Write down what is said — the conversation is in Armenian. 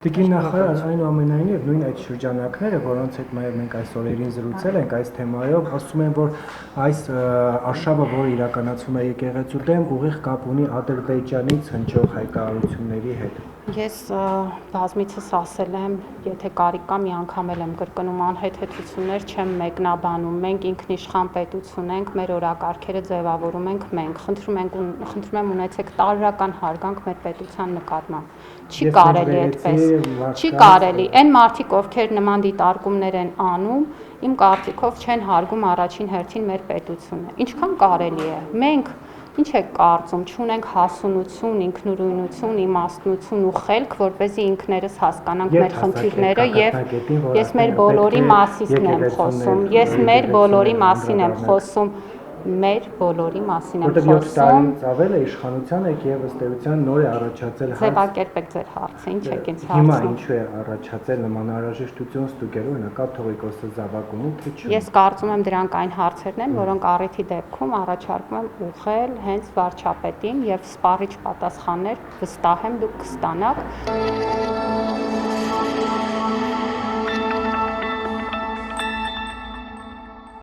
Տիկին նախարար, այնուամենայնիվ նույն այդ շրջանակները, որոնց հետ մենք այս օրերին զրուցել ենք այս թեմայով, ասում են, որ այս արշավը, որը իրականացվում է եկեղեցու դեմ, ուղիղ կապ ունի Ադրբեջանից հնչող հայտարարությունների հետ։ Ես բազմիցս ասել եմ, եթե կարիք կա, մի անգամ էլ եմ կրկնում, անհեթեթություններ չեմ մեկնաբանում, մենք ինքնիշխան պետություն ենք, մեր օրակարգերը ձևավորում ենք մենք, խնդրում եմ ունեցեք տարրական հարգանք մեր պետության նկատմամբ, չի կարելի այդպես, չի կարելի, այն մարդիկ, ովքեր նման դիտարկումներ են անում, իմ կարծիքով չեն հարգում առաջին հերթին մեր պետությունը, ինչքան կարելի է, մենք ինչ եք կարծում, չունենք հասունություն, ինքնուրույնություն, իմաստնություն ու խելք, որպեսզի ինքներս հասկանանք մեր խնդիրները եւ ես մեր բոլորի մասին եմ խոսում, ես մեր բոլորի մասին եմ խոսում, մեր բոլորի մասին եմ խոսում։ Որտեղ 7 տարից ավել է իշխանության եք եւ ըստ էության նոր է առաջացել հարց։ Ձևակերպեք ձեր հարցը, ինչ եք ինձ Հիմա հարցնում։ ինչու է առաջացել նման անհրաժեշտություն ստուգելու, օրինակ Թողիկոսը զավակում ու թե չէ։ Ես կարծում եմ դրանք այն հարցերն են, որոնք առիթի դեպքում առաջարկում եմ ուղղել հենց վարչապետին եւ սպառիչ պատասխաններ վստահ եմ դուք կստանաք։